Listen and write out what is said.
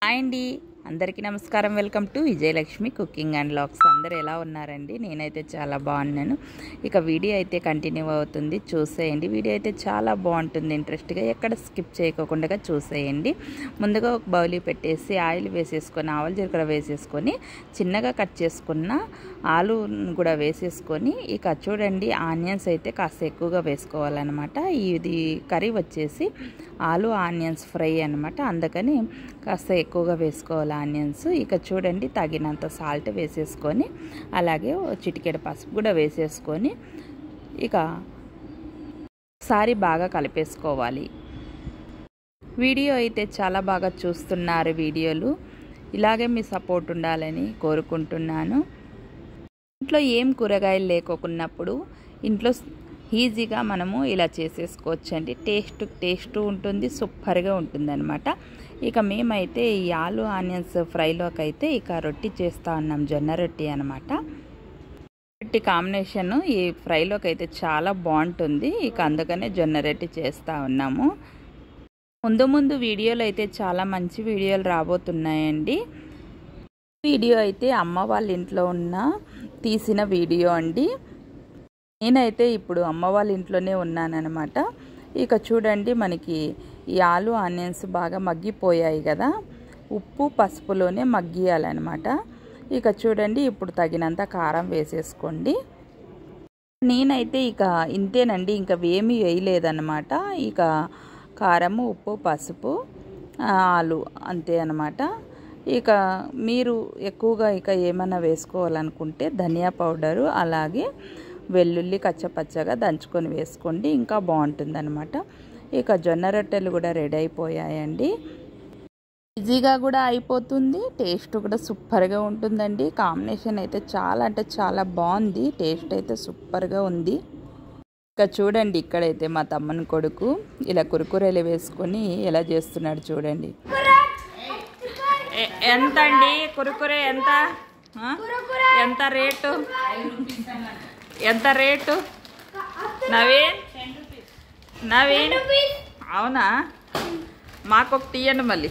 Hi అండి, అందరికీ నమస్కారం. Welcome to Vijayalakshmi cooking and vlogs. అందరూ ఎలా ఉన్నారండి? నేనైతే చాలా బాగున్నాను. ఇక వీడియో అయితే కంటిన్యూ అవుతుంది, చూసేయండి. వీడియో అయితే చాలా బాగుంటుంది, ఇంట్రెస్ట్గా. ఎక్కడ స్కిప్ చేయకుండా చూసేయండి. ముందుగా ఒక బౌలి పెట్టేసి ఆయిల్ వేసేసుకొని ఆవాల జీలకర్ర వేసేసుకొని చిన్నగా కట్ చేసుకున్న ఆలు కూడా వేసేసుకొని ఇక చూడండి, ఆనియన్స్ అయితే కాస్త ఎక్కువగా వేసుకోవాలన్నమాట. ఇది కర్రీ వచ్చేసి ఆలు ఆనియన్స్ ఫ్రై అనమాట, అందుకని కాస్త ఎక్కువగా వేసుకోవాలి ఆనియన్స్. ఇక చూడండి, తగినంత సాల్ట్ వేసేసుకొని అలాగే చిటికెడు పసుపు కూడా వేసేసుకొని ఇక ఒకసారి బాగా కలిపేసుకోవాలి. వీడియో అయితే చాలా బాగా చూస్తున్నారు. వీడియోలు ఇలాగే మీ సపోర్ట్ ఉండాలని కోరుకుంటున్నాను. ఇంట్లో ఏం కూరగాయలు లేకున్నప్పుడు ఇంట్లో ఈజీగా మనము ఇలా చేసేసుకోవచ్చండి. టేస్ట్ ఉంటుంది, సూపర్గా ఉంటుంది అనమాట. ఇక మేమైతే ఈ ఆలు ఆనియన్స్ ఫ్రైలోకి అయితే ఇక రొట్టి చేస్తూ ఉన్నాం, జొన్న రొట్టి అనమాట. రొట్టి కాంబినేషన్ ఈ ఫ్రైలోకి అయితే చాలా బాగుంటుంది. ఇక అందుకనే జొన్న రొట్టి చేస్తూ ఉన్నాము. ముందు వీడియోలు అయితే చాలా మంచి వీడియోలు రాబోతున్నాయండి. వీడియో అయితే అమ్మ వాళ్ళ ఇంట్లో తీసిన వీడియో అండి. నేనైతే ఇప్పుడు అమ్మ వాళ్ళ ఇంట్లోనే ఉన్నానన్నమాట. ఇక చూడండి, మనకి ఈ ఆలు ఆనియన్స్ బాగా మగ్గిపోయాయి కదా, ఉప్పు పసుపులోనే మగ్గియాలన్నమాట. ఇక చూడండి, ఇప్పుడు తగినంత కారం వేసేసుకోండి. నేనైతే ఇక ఇంతేనండి, ఇంకా ఏమీ వేయలేదన్నమాట. ఇక కారము, ఉప్పు, పసుపు, ఆలు అంతే అన్నమాట. ఇక మీరు ఎక్కువగా ఇక ఏమైనా వేసుకోవాలనుకుంటే ధనియా పౌడరు అలాగే వెల్లుల్లి కచ్చపచ్చగా దంచుకొని వేసుకోండి, ఇంకా బాగుంటుంది అనమాట. ఇక జొన్న రొట్టెలు కూడా రెడీ అయిపోయాయండి. ఈజీగా కూడా అయిపోతుంది, టేస్ట్ కూడా సూపర్గా ఉంటుందండి. కాంబినేషన్ అయితే చాలా అంటే చాలా బాగుంది, టేస్ట్ అయితే సూపర్గా ఉంది. ఇక చూడండి, ఇక్కడైతే మా తమ్మని కొడుకు ఇలా కురుకురేలు వేసుకొని ఎలా చేస్తున్నాడు చూడండి. ఎంత అండి కురుకురే? ఎంత రేటు? ఎంత రేటు నవీన్? అవునా, మాకొకటి ఇయ్యండి మళ్ళీ.